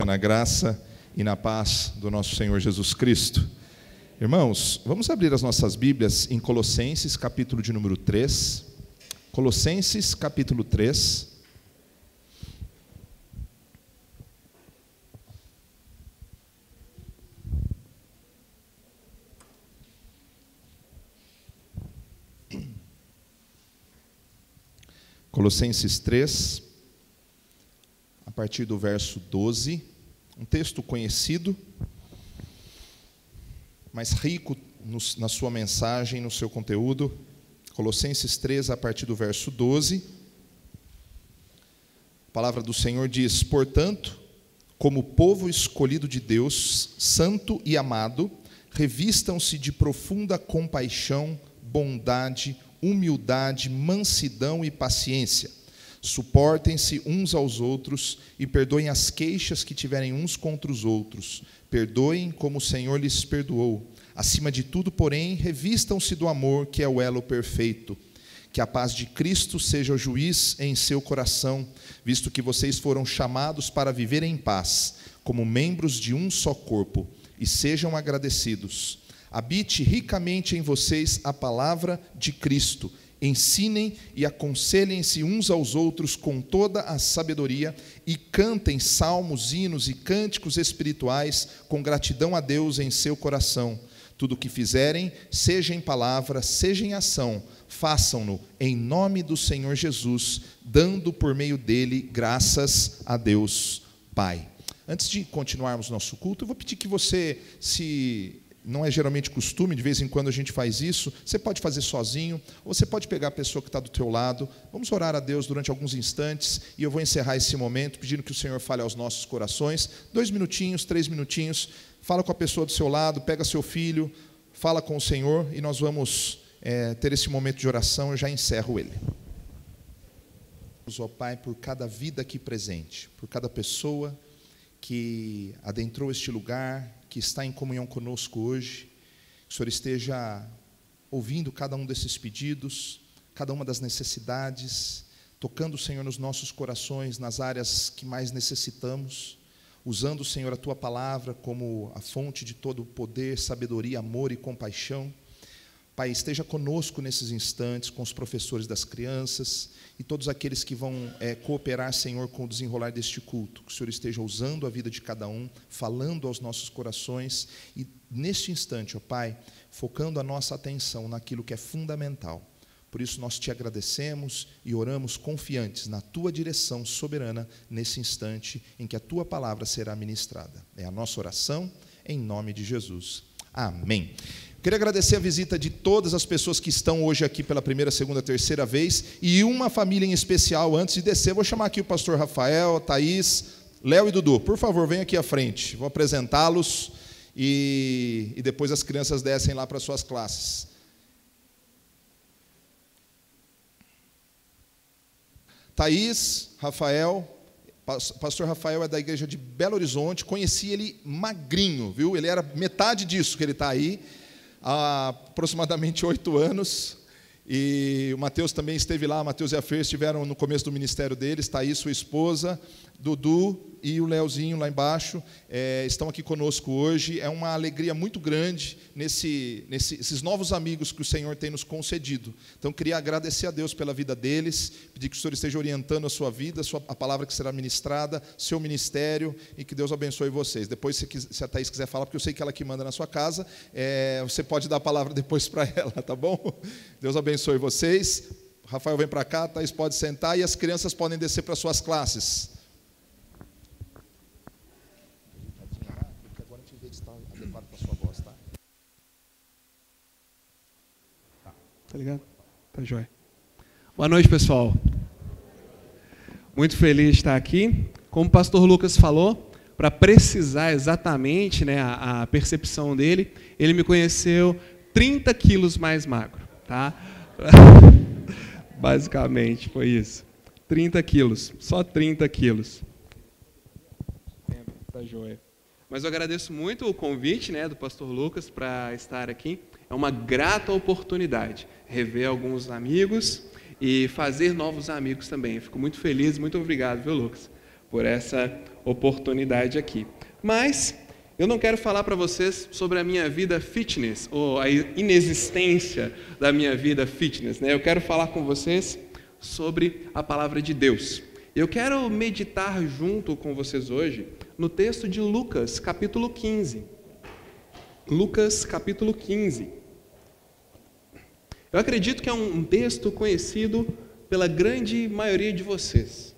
na graça e na paz do nosso Senhor Jesus Cristo. Irmãos, vamos abrir as nossas Bíblias em Colossenses, capítulo de número 3. Colossenses, capítulo 3. Colossenses 3, a partir do verso 12, um texto conhecido, mas rico na sua mensagem, no seu conteúdo. Colossenses 3, a partir do verso 12, a palavra do Senhor diz: portanto, como povo escolhido de Deus, santo e amado, revistam-se de profunda compaixão, bondade, humildade, mansidão e paciência. Suportem-se uns aos outros e perdoem as queixas que tiverem uns contra os outros. Perdoem como o Senhor lhes perdoou. Acima de tudo, porém, revistam-se do amor, que é o elo perfeito. Que a paz de Cristo seja o juiz em seu coração, visto que vocês foram chamados para viver em paz, como membros de um só corpo, e sejam agradecidos. Habite ricamente em vocês a palavra de Cristo. Ensinem e aconselhem-se uns aos outros com toda a sabedoria e cantem salmos, hinos e cânticos espirituais com gratidão a Deus em seu coração. Tudo o que fizerem, seja em palavra, seja em ação, façam-no em nome do Senhor Jesus, dando por meio dele graças a Deus Pai. Antes de continuarmos nosso culto, eu vou pedir que você, se não é geralmente costume, de vez em quando a gente faz isso, você pode fazer sozinho, ou você pode pegar a pessoa que está do teu lado. Vamos orar a Deus durante alguns instantes, e eu vou encerrar esse momento pedindo que o Senhor fale aos nossos corações. 2 minutinhos, 3 minutinhos, fala com a pessoa do seu lado, pega seu filho, fala com o Senhor, e nós vamos ter esse momento de oração. Eu já encerro ele. Ó Pai, por cada vida aqui presente, por cada pessoa que adentrou este lugar, que está em comunhão conosco hoje, que o Senhor esteja ouvindo cada um desses pedidos, cada uma das necessidades, tocando, Senhor, nos nossos corações, nas áreas que mais necessitamos, usando, Senhor, a Tua palavra como a fonte de todo o poder, sabedoria, amor e compaixão. Pai, esteja conosco nesses instantes, com os professores das crianças e todos aqueles que vão cooperar, Senhor, com o desenrolar deste culto. Que o Senhor esteja usando a vida de cada um, falando aos nossos corações e, neste instante, ó Pai, focando a nossa atenção naquilo que é fundamental. Por isso, nós te agradecemos e oramos confiantes na Tua direção soberana nesse instante em que a Tua palavra será ministrada. É a nossa oração, em nome de Jesus. Amém. Queria agradecer a visita de todas as pessoas que estão hoje aqui pela primeira, segunda, terceira vez, e uma família em especial. Antes de descer, vou chamar aqui o pastor Rafael, Thaís, Léo e Dudu. Por favor, venham aqui à frente. Vou apresentá-los e depois as crianças descem lá para suas classes. Thaís, Rafael. Pastor Rafael é da igreja de Belo Horizonte. Conheci ele magrinho, viu? Ele era metade disso que ele está aí. Há aproximadamente 8 anos, e o Mateus também esteve lá. Mateus e a Fer estiveram no começo do ministério deles. Está aí sua esposa, Dudu e o Leozinho lá embaixo, estão aqui conosco hoje. É uma alegria muito grande nesses novos amigos que o Senhor tem nos concedido. Então, queria agradecer a Deus pela vida deles, pedir que o Senhor esteja orientando a sua vida, a palavra que será ministrada, seu ministério, e que Deus abençoe vocês. Depois, se a Thaís quiser falar, porque eu sei que ela que manda na sua casa, você pode dar a palavra depois para ela, tá bom? Deus abençoe vocês. Rafael vem para cá, Thaís pode sentar, e as crianças podem descer para suas classes. Tá ligado? Tá joia. Boa noite, pessoal. Muito feliz de estar aqui. Como o pastor Lucas falou, para precisar exatamente, né, a percepção dele, ele me conheceu 30 quilos mais magro, tá? Basicamente, foi isso. 30 quilos, só 30 quilos. Tá joia. Mas eu agradeço muito o convite, né, do pastor Lucas para estar aqui. É uma grata oportunidade rever alguns amigos e fazer novos amigos também. Eu fico muito feliz, muito obrigado, viu, Lucas, por essa oportunidade aqui. Mas eu não quero falar para vocês sobre a minha vida fitness, ou a inexistência da minha vida fitness, né? Eu quero falar com vocês sobre a palavra de Deus. Eu quero meditar junto com vocês hoje no texto de Lucas, capítulo 15. Lucas, capítulo 15. Eu acredito que é um texto conhecido pela grande maioria de vocês.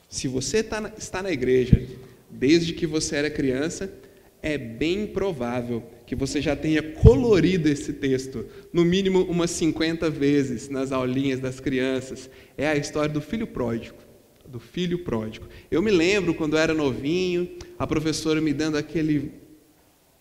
Se você está na igreja desde que você era criança, é bem provável que você já tenha colorido esse texto, no mínimo umas 50 vezes nas aulinhas das crianças. É a história do filho pródigo. Do filho pródigo. Eu me lembro quando eu era novinho, a professora me dando aquele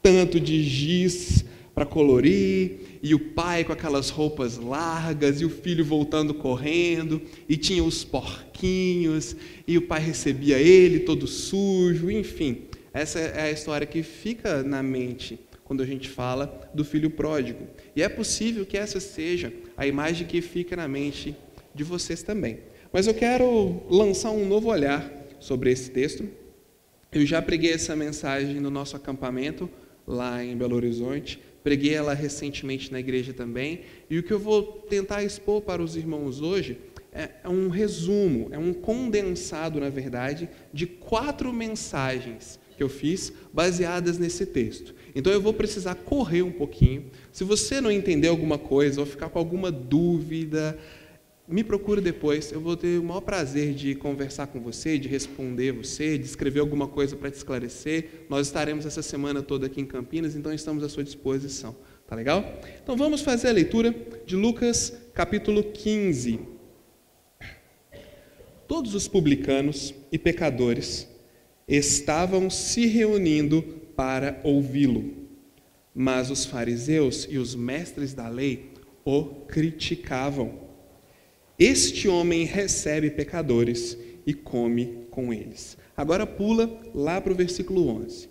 tanto de giz para colorir, e o pai com aquelas roupas largas, e o filho voltando correndo, e tinha os porquinhos, e o pai recebia ele todo sujo, enfim. Essa é a história que fica na mente quando a gente fala do filho pródigo. E é possível que essa seja a imagem que fica na mente de vocês também. Mas eu quero lançar um novo olhar sobre esse texto. Eu já preguei essa mensagem no nosso acampamento, lá em Belo Horizonte. Preguei ela recentemente na igreja também. E o que eu vou tentar expor para os irmãos hoje é um resumo, é um condensado, na verdade, de 4 mensagens que eu fiz baseadas nesse texto. Então eu vou precisar correr um pouquinho. Se você não entender alguma coisa ou ficar com alguma dúvida, me procure depois. Eu vou ter o maior prazer de conversar com você, de responder você, de escrever alguma coisa para te esclarecer. Nós estaremos essa semana toda aqui em Campinas, então estamos à sua disposição. Tá legal? Então vamos fazer a leitura de Lucas capítulo 15. Todos os publicanos e pecadores estavam se reunindo para ouvi-lo, mas os fariseus e os mestres da lei o criticavam. Este homem recebe pecadores e come com eles. Agora pula lá para o versículo 11.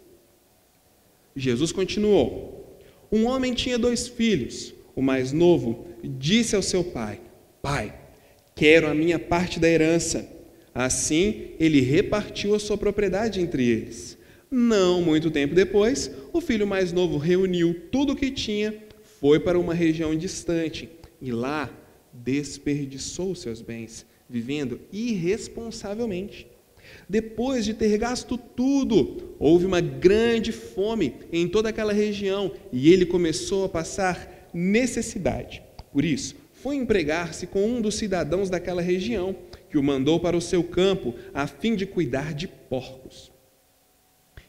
Jesus continuou. Um homem tinha 2 filhos. O mais novo disse ao seu pai: Pai, quero a minha parte da herança. Assim, ele repartiu a sua propriedade entre eles. Não muito tempo depois, o filho mais novo reuniu tudo o que tinha, foi para uma região distante e lá desperdiçou seus bens, vivendo irresponsavelmente. Depois de ter gasto tudo, houve uma grande fome em toda aquela região e ele começou a passar necessidade. Por isso, foi empregar-se com um dos cidadãos daquela região, que o mandou para o seu campo a fim de cuidar de porcos.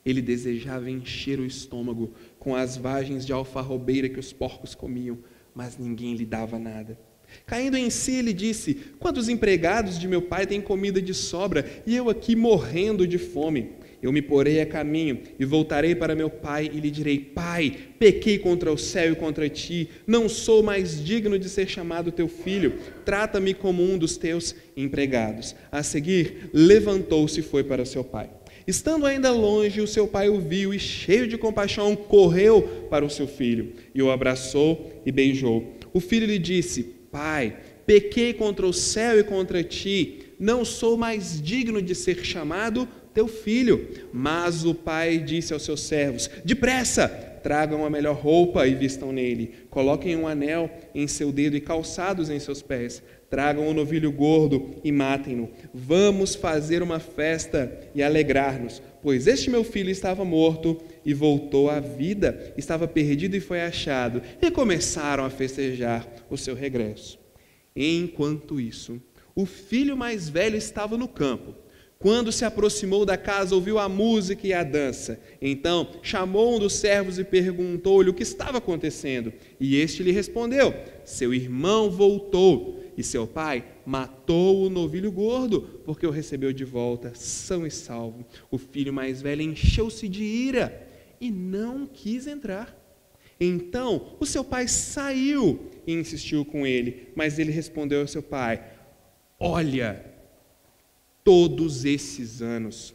Ele desejava encher o estômago com as vagens de alfarrobeira que os porcos comiam, mas ninguém lhe dava nada. Caindo em si, ele disse: Quantos empregados de meu pai têm comida de sobra, e eu aqui morrendo de fome? Eu me porei a caminho e voltarei para meu pai e lhe direi: Pai, pequei contra o céu e contra ti, não sou mais digno de ser chamado teu filho, trata-me como um dos teus empregados. A seguir, levantou-se e foi para seu pai. Estando ainda longe, o seu pai o viu e, cheio de compaixão, correu para o seu filho e o abraçou e beijou. O filho lhe disse: Pai, pequei contra o céu e contra ti, não sou mais digno de ser chamado teu filho. Mas o pai disse aos seus servos: Depressa, tragam a melhor roupa e vistam nele. Coloquem um anel em seu dedo e calçados em seus pés. Tragam um novilho gordo e matem-no. Vamos fazer uma festa e alegrar-nos, pois este meu filho estava morto e voltou à vida, estava perdido e foi achado. E começaram a festejar o seu regresso. Enquanto isso, o filho mais velho estava no campo. Quando se aproximou da casa, ouviu a música e a dança. Então chamou um dos servos e perguntou-lhe o que estava acontecendo. E este lhe respondeu: Seu irmão voltou, e seu pai matou o novilho gordo, porque o recebeu de volta, são e salvo. O filho mais velho encheu-se de ira e não quis entrar. Então o seu pai saiu e insistiu com ele, mas ele respondeu ao seu pai: Olha, todos esses anos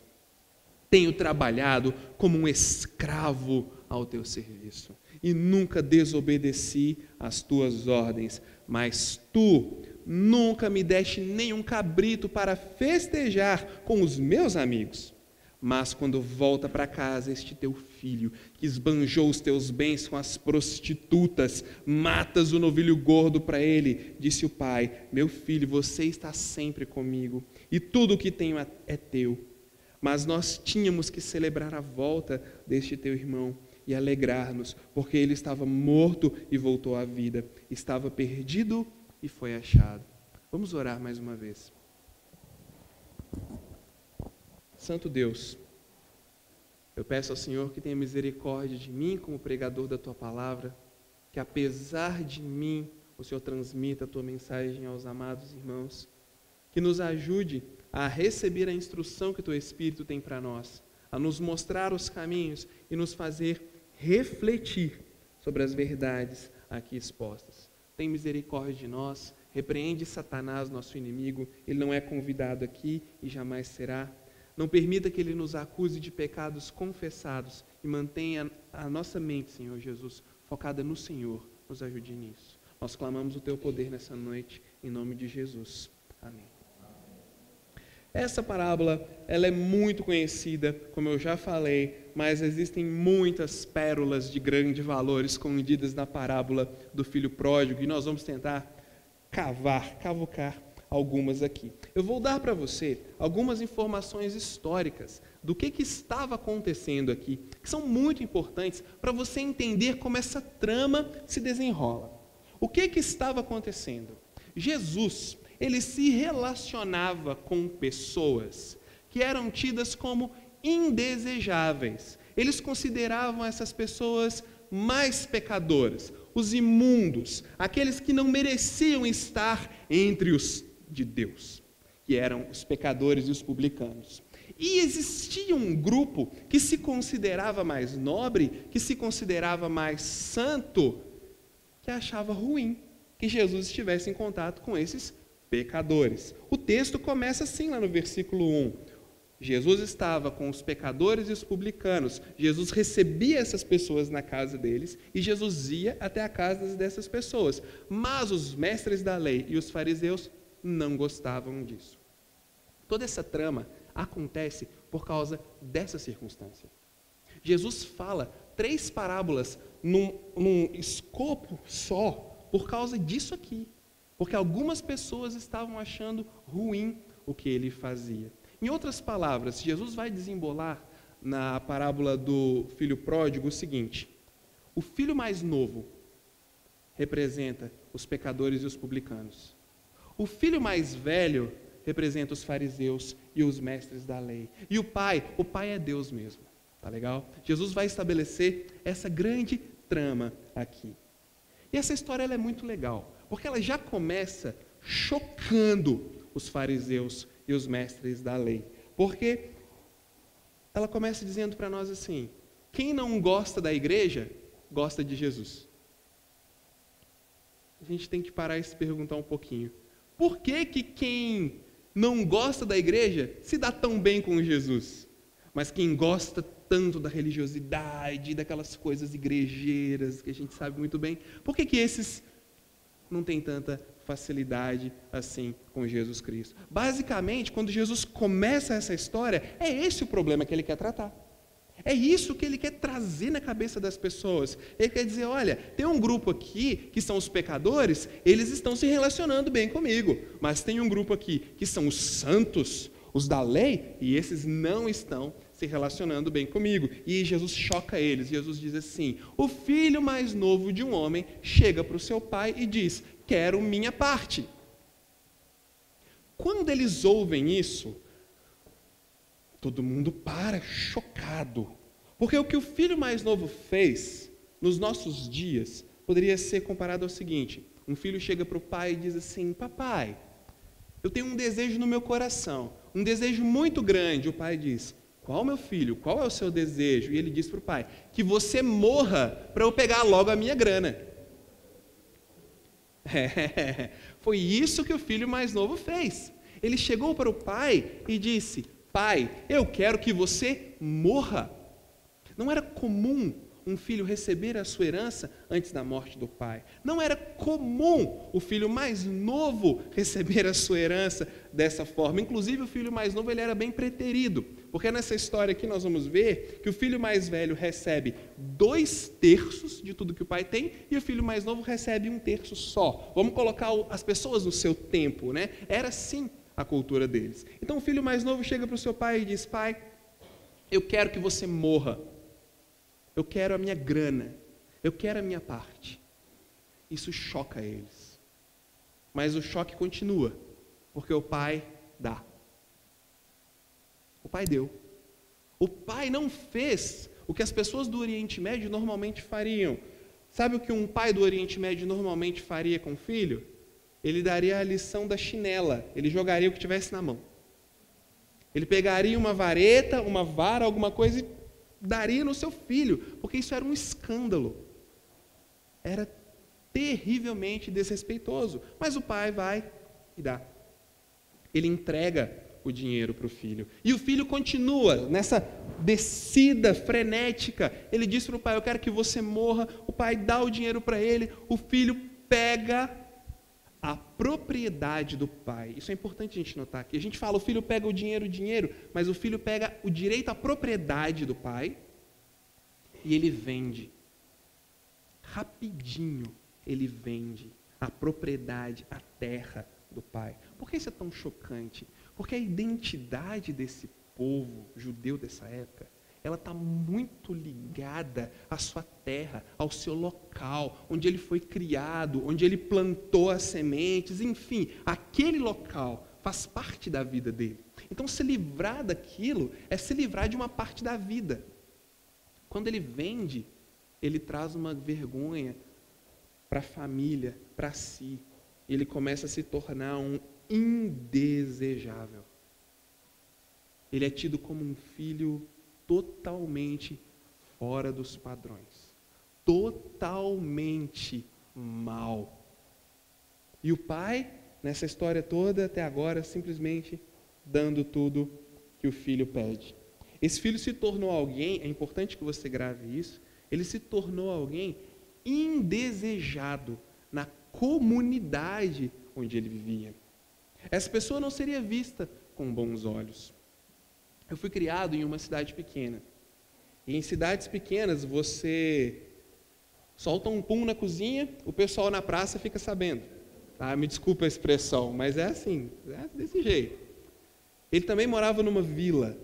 tenho trabalhado como um escravo ao teu serviço e nunca desobedeci às tuas ordens, mas tu nunca me deste nenhum cabrito para festejar com os meus amigos. Mas quando volta para casa este teu filho, que esbanjou os teus bens com as prostitutas, matas o novilho gordo para ele. Disse o pai: meu filho, você está sempre comigo, e tudo o que tenho é teu. Mas nós tínhamos que celebrar a volta deste teu irmão e alegrar-nos, porque ele estava morto e voltou à vida, estava perdido e foi achado. Vamos orar mais uma vez. Santo Deus, eu peço ao Senhor que tenha misericórdia de mim como pregador da Tua Palavra, que apesar de mim, o Senhor transmita a Tua mensagem aos amados irmãos, que nos ajude a receber a instrução que o Teu Espírito tem para nós, a nos mostrar os caminhos e nos fazer refletir sobre as verdades aqui expostas. Tem misericórdia de nós, repreende Satanás, nosso inimigo, ele não é convidado aqui e jamais será. Não permita que ele nos acuse de pecados confessados e mantenha a nossa mente, Senhor Jesus, focada no Senhor. Nos ajude nisso. Nós clamamos o Teu poder nessa noite, em nome de Jesus. Amém. Essa parábola, ela é muito conhecida, como eu já falei, mas existem muitas pérolas de grande valor escondidas na parábola do filho pródigo, e nós vamos tentar cavucar algumas aqui. Eu vou dar para você algumas informações históricas do que estava acontecendo aqui, que são muito importantes para você entender como essa trama se desenrola. O que estava acontecendo? Jesus, ele se relacionava com pessoas que eram tidas como indesejáveis. Eles consideravam essas pessoas mais pecadoras, os imundos, aqueles que não mereciam estar entre os de Deus, que eram os pecadores e os publicanos. E existia um grupo que se considerava mais nobre, que se considerava mais santo, que achava ruim que Jesus estivesse em contato com esses pecadores. O texto começa assim lá no versículo 1. Jesus estava com os pecadores e os publicanos. Jesus recebia essas pessoas na casa deles e Jesus ia até a casa dessas pessoas. Mas os mestres da lei e os fariseus não gostavam disso. Toda essa trama acontece por causa dessa circunstância. Jesus fala 3 parábolas num escopo só por causa disso aqui. Porque algumas pessoas estavam achando ruim o que ele fazia. Em outras palavras, Jesus vai desembolar na parábola do filho pródigo o seguinte: o filho mais novo representa os pecadores e os publicanos. O filho mais velho representa os fariseus e os mestres da lei. E o pai é Deus mesmo. Tá legal? Jesus vai estabelecer essa grande trama aqui. E essa história ela é muito legal, porque ela já começa chocando os fariseus e os mestres da lei. Porque ela começa dizendo para nós assim: quem não gosta da igreja, gosta de Jesus. A gente tem que parar e se perguntar um pouquinho. Por que quem não gosta da igreja se dá tão bem com Jesus? Mas quem gosta tanto da religiosidade, daquelas coisas igrejeiras que a gente sabe muito bem, por que esses não têm tanta facilidade assim com Jesus Cristo? Basicamente, quando Jesus começa essa história, é esse o problema que ele quer tratar. É isso que ele quer trazer na cabeça das pessoas. Ele quer dizer: olha, tem um grupo aqui que são os pecadores, eles estão se relacionando bem comigo, mas tem um grupo aqui que são os santos, os da lei, e esses não estão se relacionando bem comigo. E Jesus choca eles. Jesus diz assim: o filho mais novo de um homem chega para o seu pai e diz: quero minha parte. Quando eles ouvem isso, todo mundo para, chocado. Porque o que o filho mais novo fez, nos nossos dias, poderia ser comparado ao seguinte: um filho chega para o pai e diz assim: papai, eu tenho um desejo no meu coração, um desejo muito grande. O pai diz: qual, meu filho? Qual é o seu desejo? E ele diz para o pai: que você morra para eu pegar logo a minha grana. Foi isso que o filho mais novo fez. Ele chegou para o pai e disse: pai, eu quero que você morra. Não era comum um filho receber a sua herança antes da morte do pai. Não era comum o filho mais novo receber a sua herança dessa forma. Inclusive, o filho mais novo ele era bem preterido, porque nessa história aqui nós vamos ver que o filho mais velho recebe 2/3 de tudo que o pai tem e o filho mais novo recebe 1/3 só. Vamos colocar as pessoas no seu tempo, né? Era assim a cultura deles. Então, o filho mais novo chega para o seu pai e diz: pai, eu quero que você morra. Eu quero a minha grana. Eu quero a minha parte. Isso choca eles. Mas o choque continua, porque o pai dá. O pai deu. O pai não fez o que as pessoas do Oriente Médio normalmente fariam. Sabe o que um pai do Oriente Médio normalmente faria com o filho? Ele daria a lição da chinela. Ele jogaria o que tivesse na mão. Ele pegaria uma vareta, uma vara, alguma coisa e daria no seu filho, porque isso era um escândalo. Era terrivelmente desrespeitoso. Mas o pai vai e dá. Ele entrega o dinheiro para o filho. E o filho continua nessa descida frenética. Ele diz para o pai: eu quero que você morra. O pai dá o dinheiro para ele. O filho pega a propriedade do pai. Isso é importante a gente notar aqui. A gente fala, o filho pega o dinheiro, mas o filho pega o direito à propriedade do pai e ele vende. Rapidinho, ele vende a propriedade, a terra do pai. Por que isso é tão chocante? Porque a identidade desse povo judeu dessa época, ela está muito ligada à sua terra, ao seu local, onde ele foi criado, onde ele plantou as sementes, enfim, aquele local faz parte da vida dele. Então, se livrar daquilo é se livrar de uma parte da vida. Quando ele vende, ele traz uma vergonha para a família, para si. Ele começa a se tornar um indesejável. Ele é tido como um filho totalmente fora dos padrões, totalmente mal. E o pai, nessa história toda até agora, simplesmente dando tudo que o filho pede. Esse filho se tornou alguém, é importante que você grave isso, ele se tornou alguém indesejado na comunidade onde ele vivia. Essa pessoa não seria vista com bons olhos. Eu fui criado em uma cidade pequena. E em cidades pequenas, você solta um pum na cozinha, o pessoal na praça fica sabendo. Ah, me desculpa a expressão, mas é assim, é desse jeito. Ele também morava numa vila.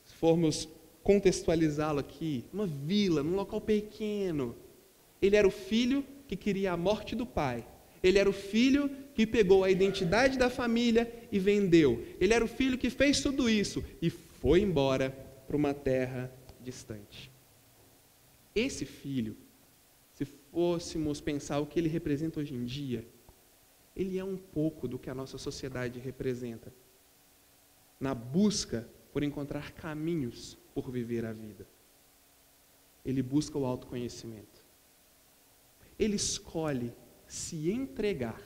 Se formos contextualizá-lo aqui, uma vila, num local pequeno. Ele era o filho que queria a morte do pai. Ele era o filho que pegou a identidade da família e vendeu. Ele era o filho que fez tudo isso e foi embora para uma terra distante. Esse filho, se fôssemos pensar o que ele representa hoje em dia, ele é um pouco do que a nossa sociedade representa, na busca por encontrar caminhos por viver a vida. Ele busca o autoconhecimento. Ele escolhe se entregar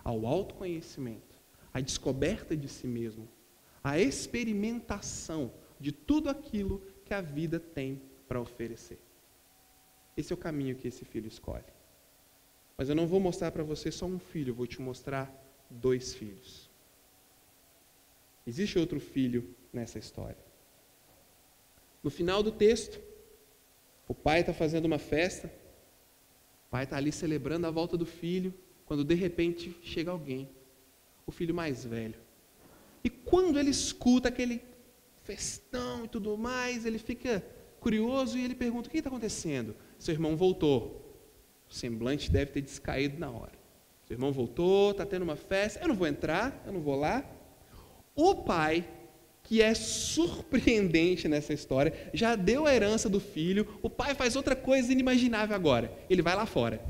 ao autoconhecimento, à descoberta de si mesmo, à experimentação de tudo aquilo que a vida tem para oferecer. Esse é o caminho que esse filho escolhe. Mas eu não vou mostrar para você só um filho, eu vou te mostrar 2 filhos. Existe outro filho nessa história. No final do texto, o pai está fazendo uma festa, o pai está ali celebrando a volta do filho, quando de repente chega alguém, o filho mais velho. E quando ele escuta aquele festão e tudo mais, ele fica curioso e ele pergunta: o que está acontecendo? Seu irmão voltou. O semblante deve ter descaído na hora. Seu irmão voltou, está tendo uma festa, eu não vou entrar, eu não vou lá. O pai, que é surpreendente nessa história, já deu a herança do filho, o pai faz outra coisa inimaginável agora. Ele vai lá fora.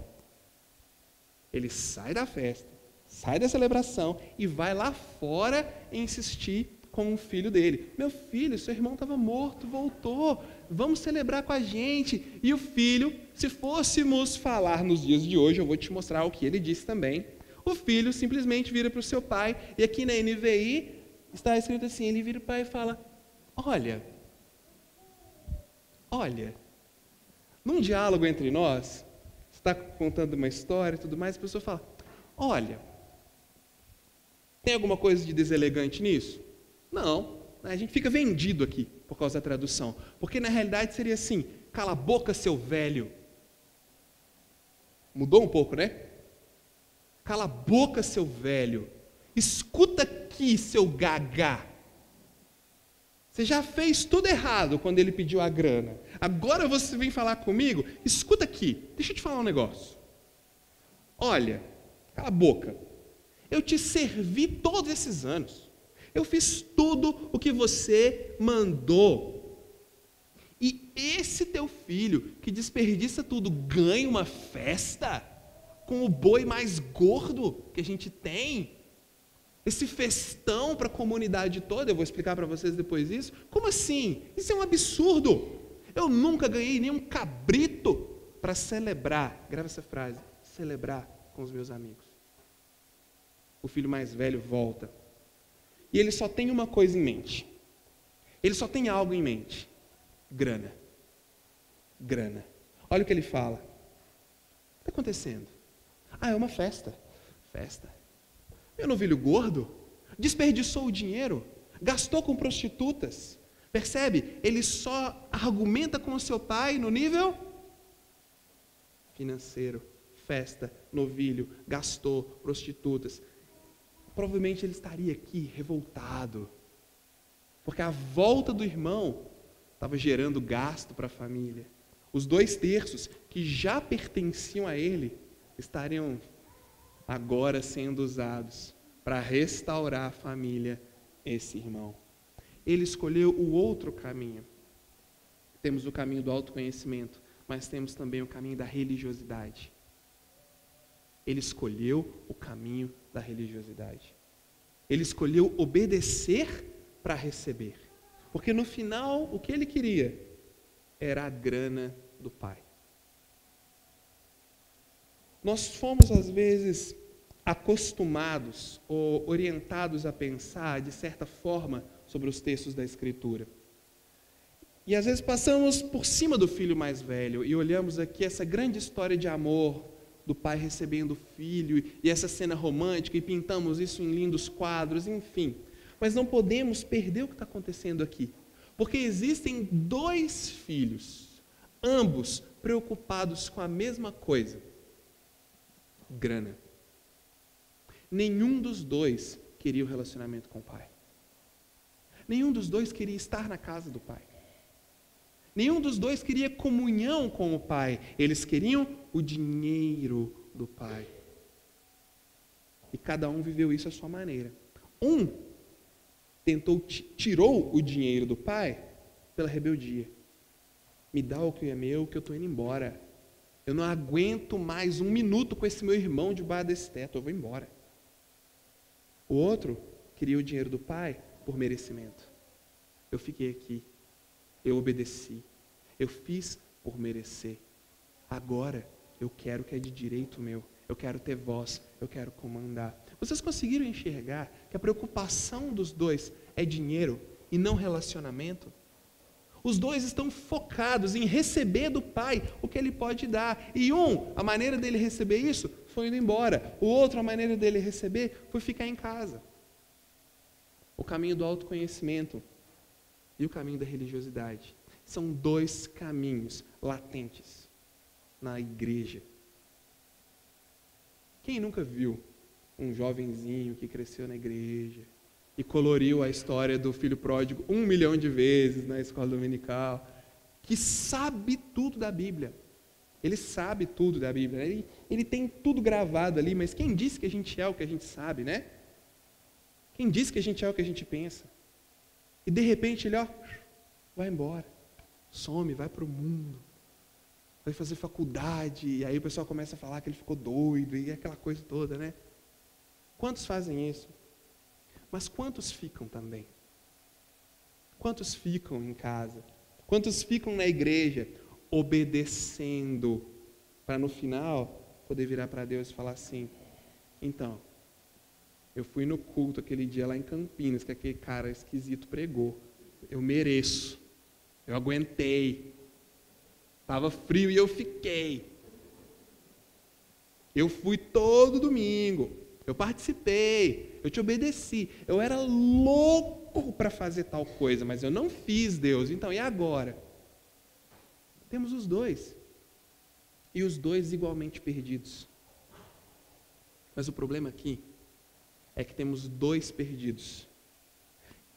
Ele sai da festa, sai da celebração e vai lá fora insistir com o filho dele. Meu filho, seu irmão estava morto, voltou, vamos celebrar com a gente. E o filho, se fôssemos falar nos dias de hoje, eu vou te mostrar o que ele disse também. O filho simplesmente vira para o seu pai, e aqui na NVI está escrito assim, ele vira para o pai e fala: olha, Num diálogo entre nós, você está contando uma história e tudo mais, a pessoa fala, olha, tem alguma coisa de deselegante nisso? Não, a gente fica vendido aqui por causa da tradução, porque na realidade seria assim, cala a boca, seu velho. Mudou um pouco, né? Cala a boca, seu velho. Escuta aqui, seu gagá. Você já fez tudo errado quando ele pediu a grana. Agora você vem falar comigo? Escuta aqui, deixa eu te falar um negócio. Olha, cala a boca. Eu te servi todos esses anos. Eu fiz tudo o que você mandou. E esse teu filho, que desperdiça tudo, ganha uma festa com o boi mais gordo que a gente tem? Esse festão para a comunidade toda, eu vou explicar para vocês depois isso. Como assim? Isso é um absurdo. Eu nunca ganhei nenhum cabrito para celebrar, grava essa frase, celebrar com os meus amigos. O filho mais velho volta. E ele só tem uma coisa em mente. Ele só tem algo em mente. Grana. Grana. Olha o que ele fala. O que está acontecendo? Ah, é uma festa. Festa. Meu novilho gordo desperdiçou o dinheiro, gastou com prostitutas. Percebe? Ele só argumenta com o seu pai no nível financeiro. Festa, novilho, gastou, prostitutas. Provavelmente ele estaria aqui revoltado, porque a volta do irmão estava gerando gasto para a família. Os 2/3 que já pertenciam a ele estariam agora sendo usados para restaurar a família, esse irmão. Ele escolheu o outro caminho. Temos o caminho do autoconhecimento, mas temos também o caminho da religiosidade. Ele escolheu o caminho da religiosidade. Ele escolheu obedecer para receber. Porque no final, o que ele queria era a grana do pai. Nós fomos, às vezes, acostumados ou orientados a pensar, de certa forma, sobre os textos da Escritura. E às vezes passamos por cima do filho mais velho e olhamos aqui essa grande história de amor do pai recebendo o filho e essa cena romântica e pintamos isso em lindos quadros, enfim. Mas não podemos perder o que está acontecendo aqui, porque existem 2 filhos, ambos preocupados com a mesma coisa: grana. Nenhum dos 2 queria o relacionamento com o pai. Nenhum dos 2 queria estar na casa do pai. Nenhum dos 2 queria comunhão com o pai. Eles queriam o dinheiro do pai. E cada um viveu isso à sua maneira. Um tirou o dinheiro do pai pela rebeldia. Me dá o que é meu, que eu estou indo embora. Eu não aguento mais 1 minuto com esse meu irmão debaixo desse teto, eu vou embora. O outro queria o dinheiro do pai por merecimento. Eu fiquei aqui, eu obedeci, eu fiz por merecer. Agora eu quero o que é de direito meu, eu quero ter voz, eu quero comandar. Vocês conseguiram enxergar que a preocupação dos 2 é dinheiro e não relacionamento? Os 2 estão focados em receber do pai o que ele pode dar. E a maneira dele receber isso foi indo embora. O outro, a maneira dele receber foi ficar em casa. O caminho do autoconhecimento e o caminho da religiosidade são 2 caminhos latentes na igreja. Quem nunca viu um jovenzinho que cresceu na igreja e coloriu a história do filho pródigo 1 milhão de vezes na escola dominical, que sabe tudo da Bíblia? Ele sabe tudo da Bíblia, ele tem tudo gravado ali, mas quem disse que a gente é o que a gente sabe, né? Quem disse que a gente é o que a gente pensa? E de repente ele, vai embora, some, vai para o mundo, vai fazer faculdade, e aí o pessoal começa a falar que ele ficou doido, e aquela coisa toda, né? Quantos fazem isso? Mas quantos ficam também? Quantos ficam em casa? Quantos ficam na igreja obedecendo, para no final poder virar para Deus e falar assim: então, eu fui no culto aquele dia lá em Campinas, que aquele cara esquisito pregou, eu mereço, eu aguentei, Estava frio e eu fiquei. Eu fui todo domingo. Eu participei. Eu te obedeci. Eu era louco para fazer tal coisa, mas eu não fiz, Deus. Então, e agora? Temos os dois. E os dois igualmente perdidos. Mas o problema aqui é que temos dois perdidos,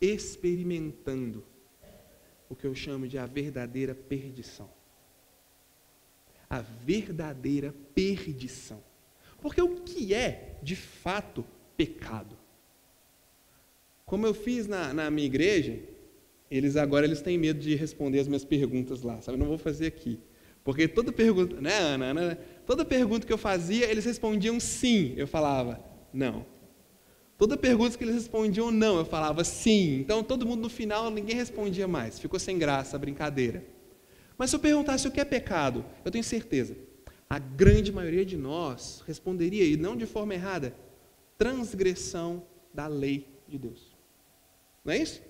experimentando o que eu chamo de a verdadeira perdição. A verdadeira perdição. Porque o que é, de fato, pecado? Como eu fiz na minha igreja, eles têm medo de responder as minhas perguntas lá, sabe? Eu não vou fazer aqui. Porque toda pergunta, né, Ana? Toda pergunta que eu fazia, eles respondiam sim. Eu falava, não. Toda pergunta que eles respondiam não, eu falava sim. Então, todo mundo no final, ninguém respondia mais. Ficou sem graça a brincadeira. Mas se eu perguntasse o que é pecado, eu tenho certeza, a grande maioria de nós responderia, e não de forma errada, transgressão da lei de Deus. Não é isso?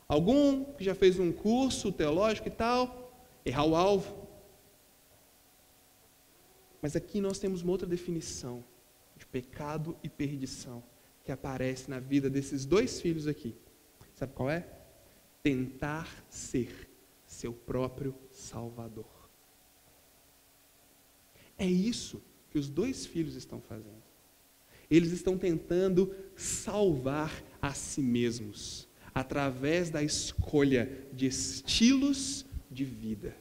Algum que já fez um curso teológico e tal, errar o alvo. Mas aqui nós temos uma outra definição de pecado e perdição que aparece na vida desses dois filhos aqui. Sabe qual é? Tentar ser seu próprio Salvador. É isso que os dois filhos estão fazendo. Eles estão tentando salvar a si mesmos através da escolha de estilos de vida.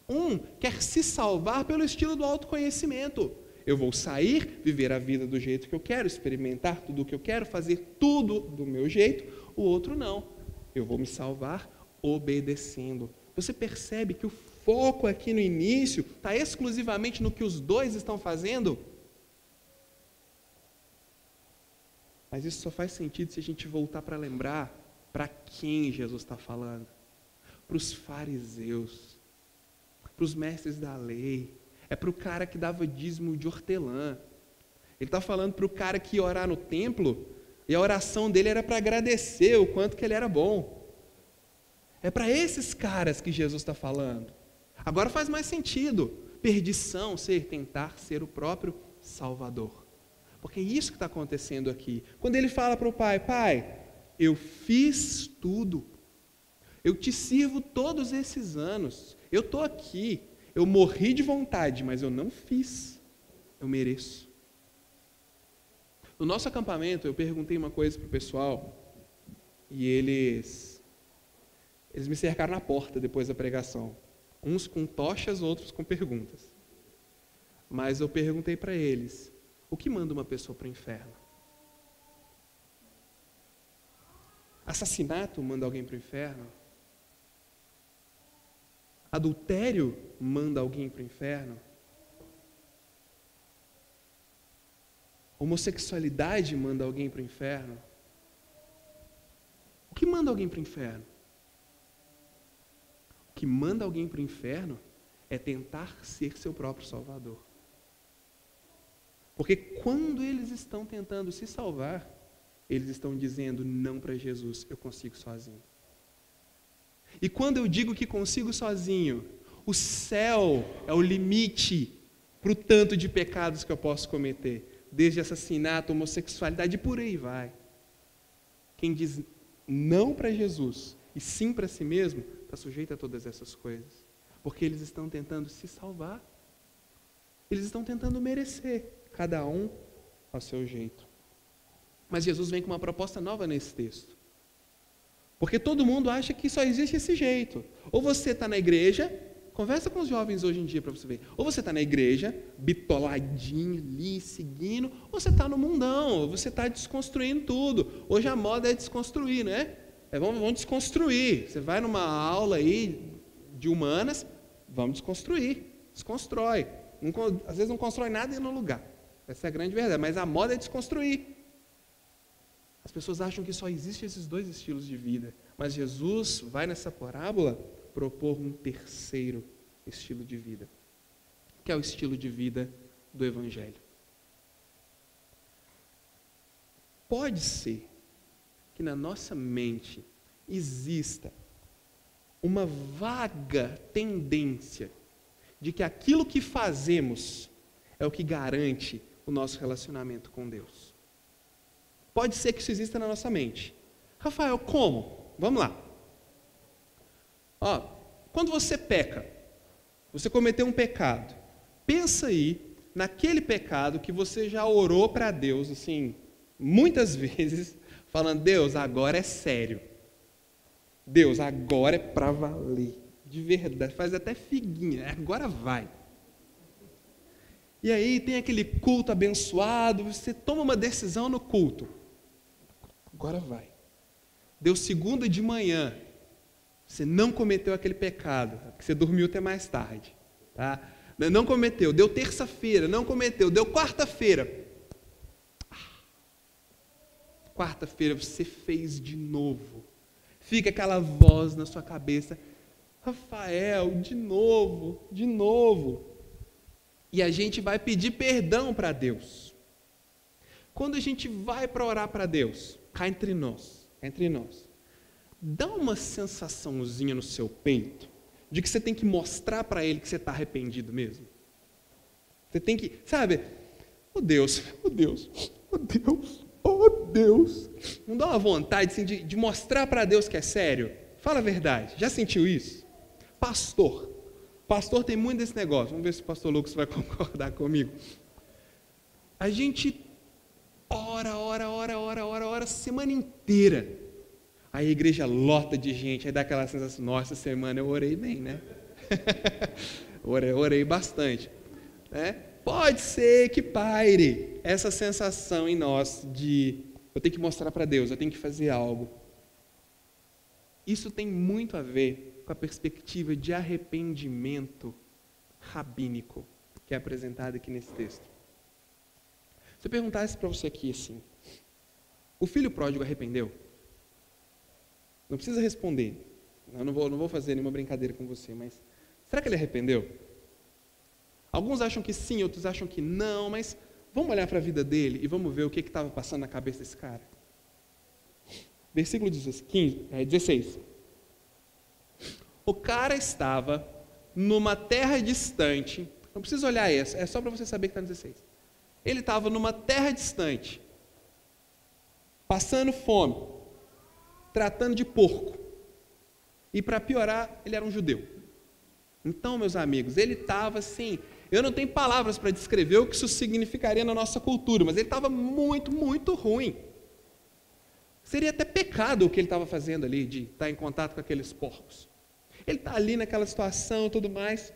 Um quer se salvar pelo estilo do autoconhecimento. Eu vou sair, viver a vida do jeito que eu quero, experimentar tudo o que eu quero, fazer tudo do meu jeito. O outro não. Eu vou me salvar obedecendo. Você percebe que o foco aqui no início está exclusivamente no que os dois estão fazendo? Mas isso só faz sentido se a gente voltar para lembrar para quem Jesus está falando. Para os fariseus, para os mestres da lei, é para o cara que dava dízimo de hortelã. Ele está falando para o cara que ia orar no templo, e a oração dele era para agradecer o quanto que ele era bom. É para esses caras que Jesus está falando. Agora faz mais sentido. Perdição, tentar ser o próprio Salvador. Porque é isso que está acontecendo aqui. Quando ele fala para o pai, pai, eu fiz tudo. Eu te sirvo todos esses anos. Eu estou aqui. Eu morri de vontade, mas eu não fiz. Eu mereço. No nosso acampamento, eu perguntei uma coisa para o pessoal e eles me cercaram na porta depois da pregação. Uns com tochas, outros com perguntas. Mas eu perguntei para eles, o que manda uma pessoa para o inferno? Assassinato manda alguém para o inferno? Adultério manda alguém para o inferno? Homossexualidade manda alguém para o inferno? O que manda alguém para o inferno? O que manda alguém para o inferno é tentar ser seu próprio Salvador. Porque quando eles estão tentando se salvar, eles estão dizendo não para Jesus, eu consigo sozinho. E quando eu digo que consigo sozinho, o céu é o limite para o tanto de pecados que eu posso cometer. Desde assassinato, homossexualidade e por aí vai. Quem diz não para Jesus e sim para si mesmo, está sujeito a todas essas coisas. Porque eles estão tentando se salvar. Eles estão tentando merecer, cada um ao seu jeito. Mas Jesus vem com uma proposta nova nesse texto. Porque todo mundo acha que só existe esse jeito. Ou você está na igreja, conversa com os jovens hoje em dia para você ver. Ou você está na igreja, bitoladinho ali, seguindo, ou você está no mundão, ou você está desconstruindo tudo. Hoje a moda é desconstruir, né? Vamos desconstruir. Você vai numa aula aí de humanas, vamos desconstruir. Desconstrói. Às vezes não constrói nada no lugar. Essa é a grande verdade. Mas a moda é desconstruir. As pessoas acham que só existem esses dois estilos de vida. Mas Jesus vai nessa parábola propor um terceiro estilo de vida, que é o estilo de vida do Evangelho. Pode ser que na nossa mente exista uma vaga tendência de que aquilo que fazemos é o que garante o nosso relacionamento com Deus. Pode ser que isso exista na nossa mente. Rafael, como? Vamos lá. Quando você peca, você cometeu um pecado, pensa aí naquele pecado que você já orou para Deus, assim, muitas vezes, falando, Deus, agora é sério. Deus, agora é para valer. De verdade, faz até figuinha, agora vai. E aí tem aquele culto abençoado, você toma uma decisão no culto. Agora vai. Deu segunda de manhã, você não cometeu aquele pecado, porque você dormiu até mais tarde. Tá? Não cometeu. Deu terça-feira, não cometeu. Deu quarta-feira. Quarta-feira você fez de novo. Fica aquela voz na sua cabeça, Rafael, de novo. E a gente vai pedir perdão para Deus. Quando a gente vai para orar para Deus, cá entre nós, dá uma sensaçãozinha no seu peito de que você tem que mostrar para Ele que você está arrependido mesmo. Você tem que, sabe, oh Deus. Não dá uma vontade assim, de mostrar para Deus que é sério? Fala a verdade, já sentiu isso? Pastor tem muito desse negócio. Vamos ver se o pastor Lucas vai concordar comigo. A gente ora a semana inteira. Aí a igreja lota de gente, aí dá aquela sensação, nossa, semana eu orei bem, né? orei bastante. Né? Pode ser que paire essa sensação em nós de eu tenho que mostrar para Deus, eu tenho que fazer algo. Isso tem muito a ver com a perspectiva de arrependimento rabínico que é apresentada aqui nesse texto. Se eu perguntasse para você aqui assim, o filho pródigo arrependeu? Não precisa responder, eu não vou fazer nenhuma brincadeira com você, mas será que ele arrependeu? Alguns acham que sim, outros acham que não, mas vamos olhar para a vida dele e vamos ver o que estava passando na cabeça desse cara. Versículo 16. O cara estava numa terra distante, não precisa olhar essa, é só para você saber que está no 16. Ele estava numa terra distante, passando fome, tratando de porco. E para piorar, ele era um judeu. Então, meus amigos, ele estava assim, eu não tenho palavras para descrever o que isso significaria na nossa cultura, mas ele estava muito, muito ruim. Seria até pecado o que ele estava fazendo ali, de estar em contato com aqueles porcos. Ele está ali naquela situação e tudo mais,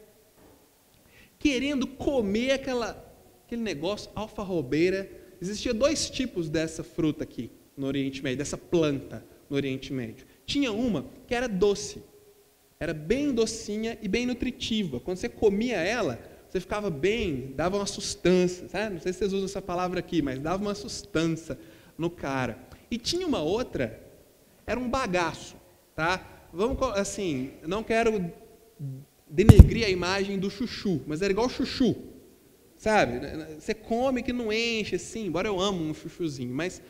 querendo comer aquele negócio, alfarrobeira. Existia 2 tipos dessa fruta aqui no Oriente Médio, dessa planta no Oriente Médio. Tinha uma que era doce, era bem docinha e bem nutritiva. Quando você comia ela, você ficava bem, dava uma sustância, sabe? Não sei se vocês usam essa palavra aqui, mas dava uma sustância no cara. E tinha uma outra, era um bagaço, tá? Vamos, assim, não quero denegrir a imagem do chuchu, mas era igual chuchu, sabe? Você come que não enche, assim, embora eu amo um chuchuzinho, mas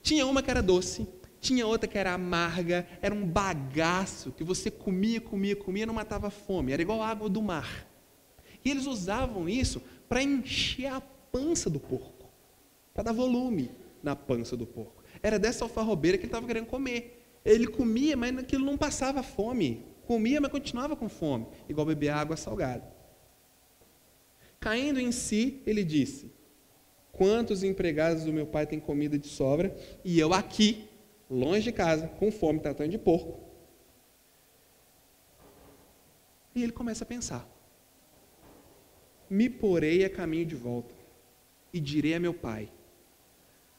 tinha uma que era doce, tinha outra que era amarga, era um bagaço que você comia, não matava fome, era igual a água do mar. E eles usavam isso para encher a pança do porco, para dar volume na pança do porco. Era dessa alfarrobeira que ele estava querendo comer. Ele comia, mas aquilo não passava fome. Comia, mas continuava com fome, igual beber água salgada. Caindo em si, ele disse, quantos empregados do meu pai têm comida de sobra, e eu aqui, longe de casa, com fome, tratando de porco. E ele começa a pensar, me porei a caminho de volta, e direi a meu pai.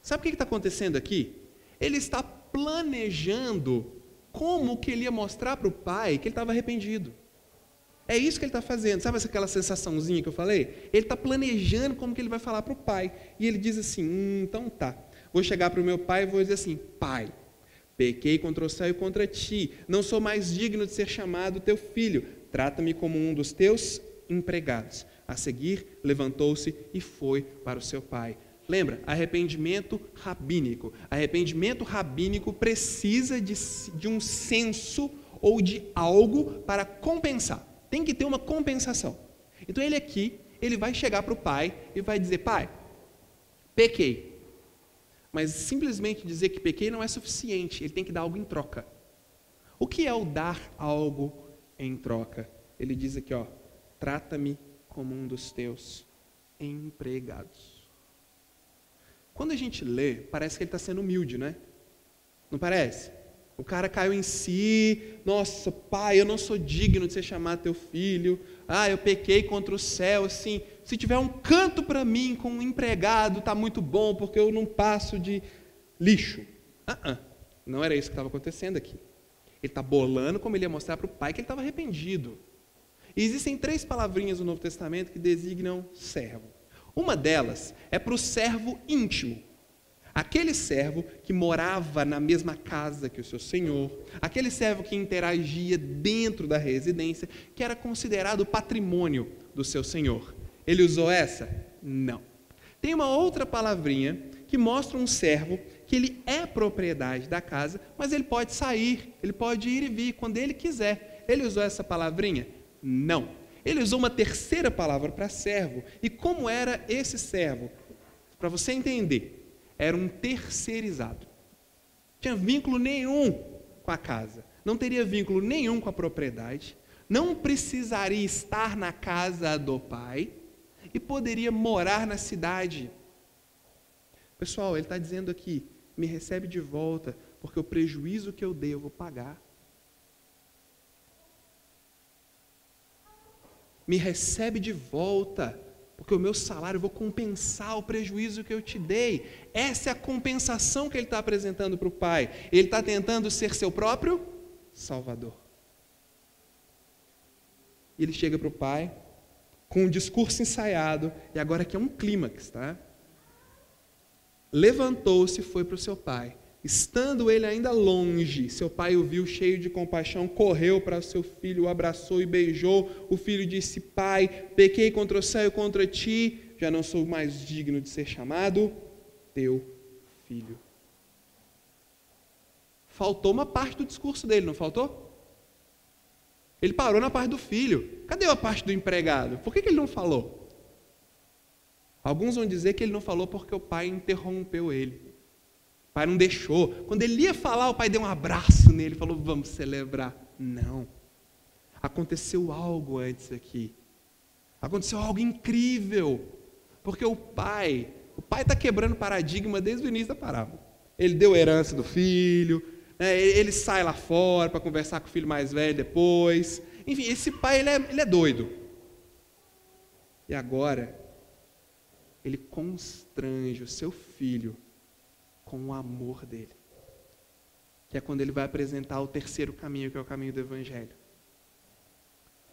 Sabe o que está acontecendo aqui? Ele está planejando como que ele ia mostrar para o pai que ele estava arrependido. É isso que ele está fazendo. Sabe aquela sensaçãozinha que eu falei? Ele está planejando como que ele vai falar para o pai. E ele diz assim, então tá. Vou chegar para o meu pai e vou dizer assim, pai, pequei contra o céu e contra ti. Não sou mais digno de ser chamado teu filho. Trata-me como um dos teus empregados. A seguir, levantou-se e foi para o seu pai. Lembra? Arrependimento rabínico. Arrependimento rabínico precisa de um senso ou de algo para compensar. Tem que ter uma compensação. Então ele aqui, ele vai chegar para o pai e vai dizer: pai, pequei. Mas simplesmente dizer que pequei não é suficiente, ele tem que dar algo em troca. O que é o dar algo em troca? Ele diz aqui, ó: trata-me como um dos teus empregados. Quando a gente lê, parece que ele está sendo humilde, né? Não parece? O cara caiu em si: nossa, pai, eu não sou digno de ser chamado teu filho. Eu pequei contra o céu, assim, se tiver um canto para mim com um empregado, está muito bom, porque eu não passo de lixo. Não era isso que estava acontecendo aqui. Ele está bolando como ele ia mostrar para o pai que ele estava arrependido. E existem 3 palavrinhas no Novo Testamento que designam servo. Uma delas é para o servo íntimo. Aquele servo que morava na mesma casa que o seu senhor, aquele servo que interagia dentro da residência, que era considerado patrimônio do seu senhor. Ele usou essa? Não. Tem uma outra palavrinha que mostra um servo que ele é propriedade da casa, mas ele pode sair, ele pode ir e vir quando ele quiser. Ele usou essa palavrinha? Não. Ele usou uma terceira palavra para servo. E como era esse servo? Para você entender, era um terceirizado. Não tinha vínculo nenhum com a casa. Não teria vínculo nenhum com a propriedade. Não precisaria estar na casa do pai. E poderia morar na cidade. Pessoal, ele está dizendo aqui: me recebe de volta, porque o prejuízo que eu dei eu vou pagar. Me recebe de volta, porque o meu salário eu vou compensar o prejuízo que eu te dei. Essa é a compensação que ele está apresentando para o pai. Ele está tentando ser seu próprio salvador. E ele chega para o pai com um discurso ensaiado, e agora aqui é um clímax, tá? Levantou-se e foi para o seu pai. Estando ele ainda longe, seu pai o viu cheio de compaixão, correu para o seu filho, o abraçou e beijou. O filho disse: pai, pequei contra o céu e contra ti, já não sou mais digno de ser chamado teu filho. Faltou uma parte do discurso dele, não faltou? Ele parou na parte do filho. Cadê a parte do empregado? Por que ele não falou? Alguns vão dizer que ele não falou porque o pai interrompeu ele. O pai não deixou. Quando ele ia falar, o pai deu um abraço nele e falou: vamos celebrar. Não. Aconteceu algo antes aqui. Aconteceu algo incrível. Porque o pai está quebrando paradigma desde o início da parábola. Ele deu herança do filho, né? Ele sai lá fora para conversar com o filho mais velho depois. Enfim, esse pai ele é doido. E agora, ele constrange o seu filho com o amor dele. Que é quando ele vai apresentar o terceiro caminho, que é o caminho do Evangelho.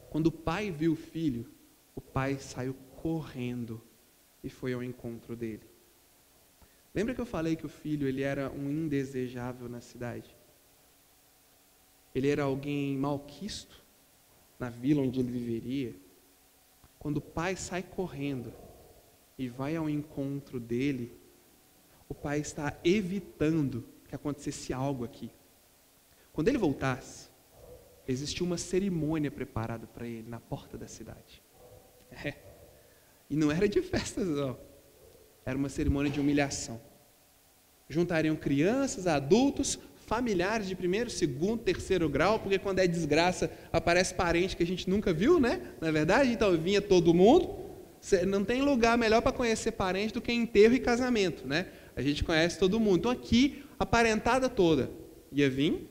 Quando o pai viu o filho, o pai saiu correndo e foi ao encontro dele. Lembra que eu falei que o filho ele era um indesejável na cidade? Ele era alguém malquisto na vila onde ele viveria. Quando o pai sai correndo e vai ao encontro dele, o pai está evitando que acontecesse algo aqui. Quando ele voltasse, existia uma cerimônia preparada para ele na porta da cidade. E não era de festas, não. Era uma cerimônia de humilhação. Juntariam crianças, adultos, familiares de primeiro, segundo, terceiro grau, porque quando é desgraça, aparece parente que a gente nunca viu, né? Na verdade, então vinha todo mundo. Não tem lugar melhor para conhecer parente do que enterro e casamento, né? A gente conhece todo mundo. Então aqui, a parentada toda ia vir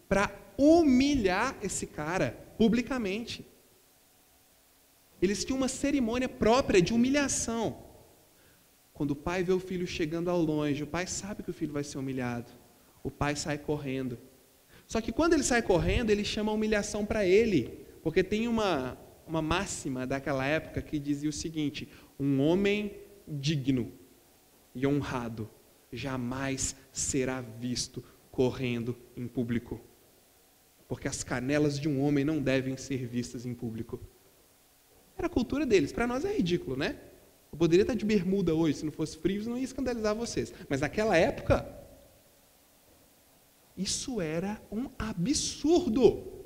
para humilhar esse cara publicamente. Eles tinham uma cerimônia própria de humilhação. Quando o pai vê o filho chegando ao longe, o pai sabe que o filho vai ser humilhado. O pai sai correndo. Só que quando ele sai correndo, ele chama a humilhação para ele. Porque tem uma máxima daquela época que dizia o seguinte: um homem digno e honrado jamais será visto correndo em público. Porque as canelas de um homem não devem ser vistas em público. Era a cultura deles. Para nós é ridículo, né? Eu poderia estar de bermuda hoje, se não fosse frio, não ia escandalizar vocês. Mas naquela época, isso era um absurdo.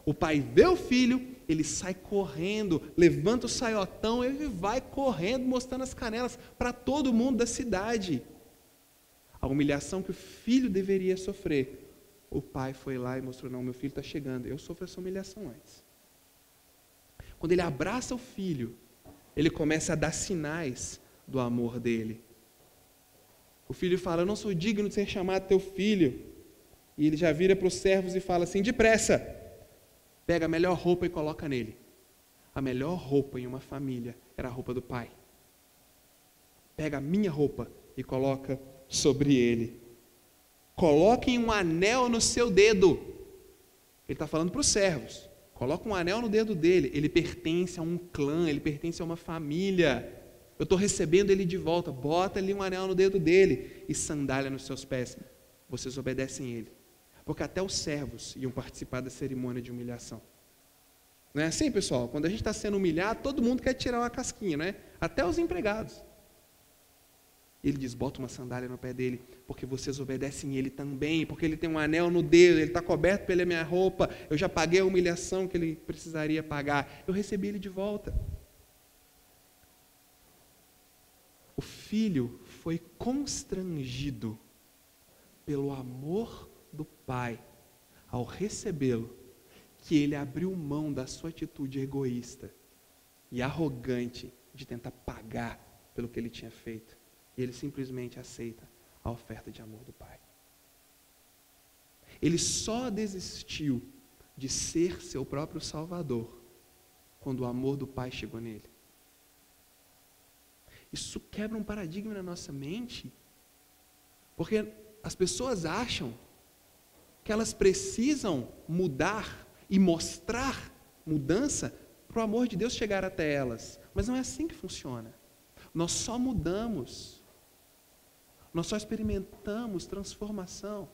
O pai vê o filho, ele sai correndo, levanta o saiotão, ele vai correndo, mostrando as canelas para todo mundo da cidade. A humilhação que o filho deveria sofrer, o pai foi lá e mostrou: não, meu filho está chegando, eu sofro essa humilhação antes. Quando ele abraça o filho, ele começa a dar sinais do amor dele. O filho fala: eu não sou digno de ser chamado teu filho. E ele já vira para os servos e fala assim: depressa, pega a melhor roupa e coloca nele. A melhor roupa em uma família era a roupa do pai. Pega a minha roupa e coloca sobre ele. Coloquem um anel no seu dedo. Ele está falando para os servos. Coloca um anel no dedo dele. Ele pertence a um clã, ele pertence a uma família. Eu estou recebendo ele de volta. Bota ali um anel no dedo dele e sandália nos seus pés. Vocês obedecem ele. Porque até os servos iam participar da cerimônia de humilhação. Não é assim, pessoal? Quando a gente está sendo humilhado, todo mundo quer tirar uma casquinha, né? Até os empregados. Ele diz: bota uma sandália no pé dele, porque vocês obedecem ele também, porque ele tem um anel no dedo, ele está coberto pela minha roupa, eu já paguei a humilhação que ele precisaria pagar, eu recebi ele de volta. O filho foi constrangido pelo amor do pai ao recebê-lo, que ele abriu mão da sua atitude egoísta e arrogante de tentar pagar pelo que ele tinha feito. E ele simplesmente aceita a oferta de amor do pai. Ele só desistiu de ser seu próprio salvador quando o amor do pai chegou nele. Isso quebra um paradigma na nossa mente, porque as pessoas acham que elas precisam mudar e mostrar mudança para o amor de Deus chegar até elas. Mas não é assim que funciona. Nós só mudamos, nós só experimentamos transformação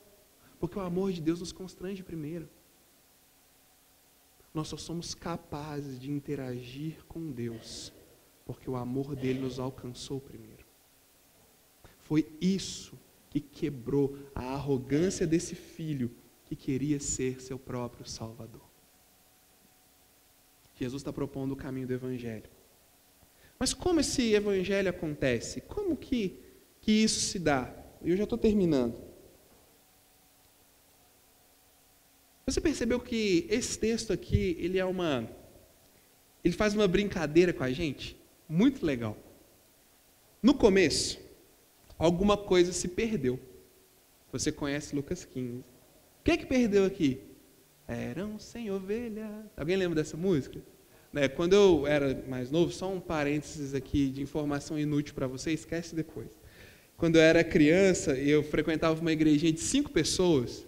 porque o amor de Deus nos constrange primeiro. Nós só somos capazes de interagir com Deus porque o amor dele nos alcançou primeiro. Foi isso que quebrou a arrogância desse filho que queria ser seu próprio Salvador. Jesus está propondo o caminho do Evangelho. Mas como esse Evangelho acontece? Como que isso se dá? Eu já estou terminando. Você percebeu que esse texto aqui, ele faz uma brincadeira com a gente? Muito legal. No começo, alguma coisa se perdeu. Você conhece Lucas 15. O que perdeu aqui? Eram 100 ovelhas. Alguém lembra dessa música? Quando eu era mais novo, só um parênteses aqui de informação inútil para você, esquece depois. Quando eu era criança, eu frequentava uma igrejinha de 5 pessoas.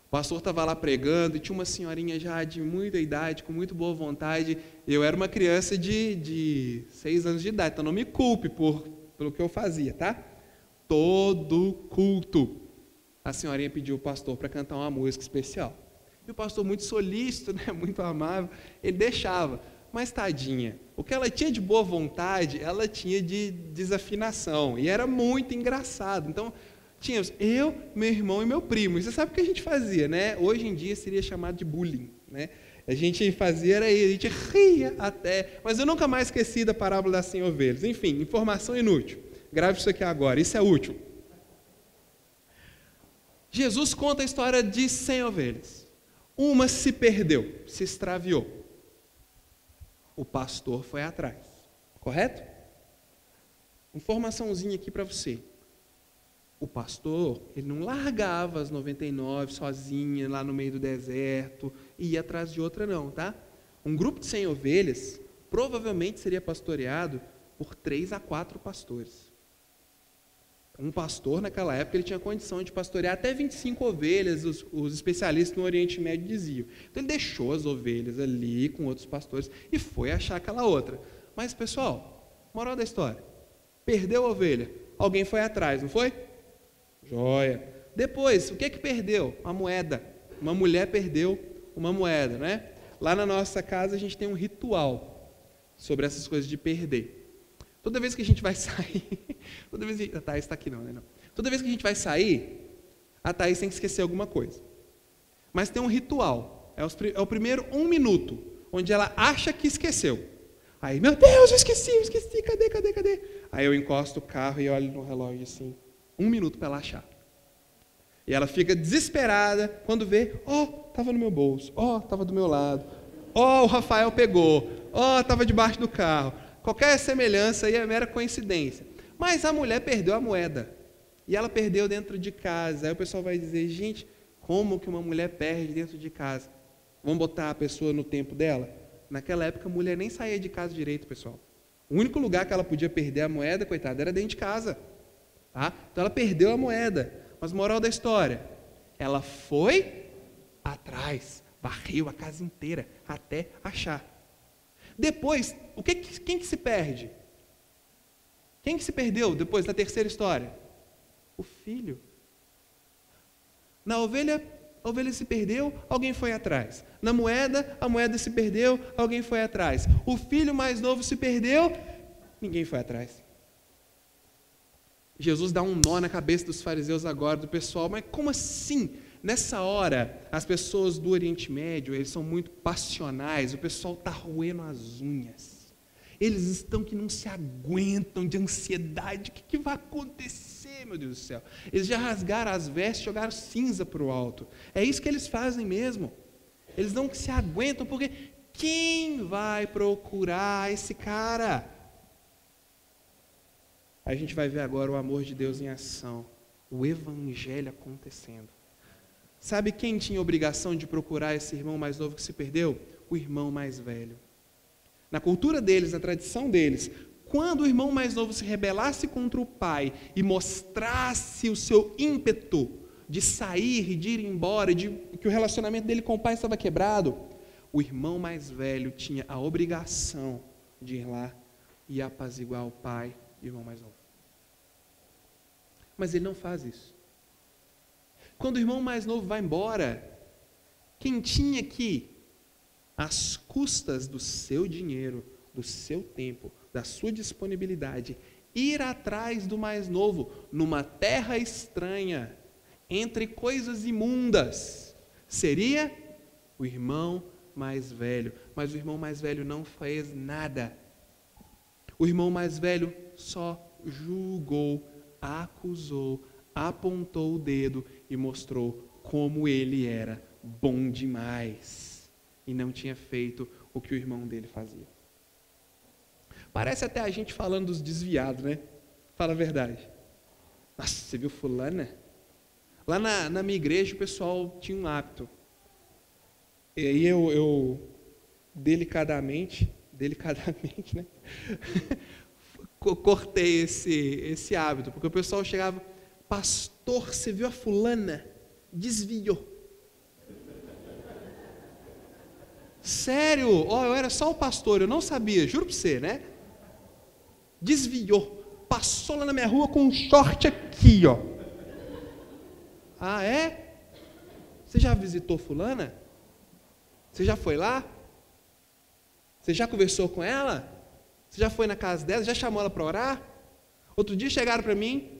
O pastor estava lá pregando e tinha uma senhorinha já de muita idade, com muito boa vontade. Eu era uma criança de 6 anos de idade, então não me culpe pelo que eu fazia, tá? Todo culto, a senhorinha pediu o pastor para cantar uma música especial. E o pastor, muito solícito, muito amável, ele deixava. Mas tadinha, o que ela tinha de boa vontade, ela tinha de desafinação. E era muito engraçado. Então, tínhamos eu, meu irmão e meu primo. E você sabe o que a gente fazia, né? Hoje em dia seria chamado de bullying, né? A gente fazia era isso, a gente ria até. Mas eu nunca mais esqueci da parábola das 100 ovelhas. Enfim, informação inútil. Grave isso aqui agora, isso é útil. Jesus conta a história de 100 ovelhas. Uma se perdeu, se extraviou. O pastor foi atrás, correto? Informaçãozinha aqui para você. O pastor, ele não largava as 99 sozinha lá no meio do deserto e ia atrás de outra não, tá? Um grupo de 100 ovelhas provavelmente seria pastoreado por 3 a 4 pastores. Um pastor, naquela época, ele tinha condição de pastorear até 25 ovelhas, os especialistas no Oriente Médio diziam. Então, ele deixou as ovelhas ali com outros pastores e foi achar aquela outra. Mas, pessoal, moral da história, perdeu a ovelha, alguém foi atrás, não foi? Joia. Depois, o que perdeu? Uma moeda. Uma mulher perdeu uma moeda, né? Lá na nossa casa, a gente tem um ritual sobre essas coisas de perder. Toda vez que a gente vai sair, a Thaís está aqui não. Toda vez que a gente vai sair, a Thaís tem que esquecer alguma coisa. Mas tem um ritual, é o primeiro 1 minuto, onde ela acha que esqueceu. Aí, meu Deus, eu esqueci, cadê? Aí eu encosto o carro e olho no relógio assim, 1 minuto para ela achar. E ela fica desesperada quando vê, estava no meu bolso, estava do meu lado, o Rafael pegou, estava debaixo do carro. Qualquer semelhança aí é mera coincidência. Mas a mulher perdeu a moeda. E ela perdeu dentro de casa. Aí o pessoal vai dizer, gente, como que uma mulher perde dentro de casa? Vamos botar a pessoa no tempo dela? Naquela época a mulher nem saía de casa direito, pessoal. O único lugar que ela podia perder a moeda, coitada, era dentro de casa. Tá? Então ela perdeu a moeda. Mas moral da história, ela foi atrás, varreu a casa inteira até achar. Depois, quem que se perde? Quem que se perdeu depois da terceira história? O filho. Na ovelha, a ovelha se perdeu, alguém foi atrás. Na moeda, a moeda se perdeu, alguém foi atrás. O filho mais novo se perdeu, ninguém foi atrás. Jesus dá um nó na cabeça dos fariseus agora, do pessoal, mas como assim? Nessa hora, as pessoas do Oriente Médio, eles são muito passionais, o pessoal está roendo as unhas. Eles estão que não se aguentam de ansiedade. O que vai acontecer, meu Deus do céu? Eles já rasgaram as vestes, jogaram cinza para o alto. É isso que eles fazem mesmo. Eles não se aguentam, porque quem vai procurar esse cara? A gente vai ver agora o amor de Deus em ação. O evangelho acontecendo. Sabe quem tinha obrigação de procurar esse irmão mais novo que se perdeu? O irmão mais velho. Na cultura deles, na tradição deles, quando o irmão mais novo se rebelasse contra o pai e mostrasse o seu ímpeto de sair e de ir embora, de que o relacionamento dele com o pai estava quebrado, o irmão mais velho tinha a obrigação de ir lá e apaziguar o pai e o irmão mais novo. Mas ele não faz isso. Quando o irmão mais novo vai embora, quem tinha que, às custas do seu dinheiro, do seu tempo, da sua disponibilidade, ir atrás do mais novo, numa terra estranha, entre coisas imundas, seria o irmão mais velho. Mas o irmão mais velho não fez nada. O irmão mais velho só julgou, acusou, apontou o dedo e mostrou como ele era bom demais e não tinha feito o que o irmão dele fazia. Parece até a gente falando dos desviados, né? Fala a verdade. Nossa, você viu fulana? Lá na minha igreja o pessoal tinha um hábito. E aí eu delicadamente, né? Cortei esse hábito, porque o pessoal chegava, pastor, você viu a fulana? Desviou. Sério? Eu era só o pastor, eu não sabia, juro para você, né? Desviou. Passou lá na minha rua com um short aqui, ó. Ah, é? Você já visitou fulana? Você já foi lá? Você já conversou com ela? Você já foi na casa dela? Já chamou ela para orar? Outro dia chegaram para mim,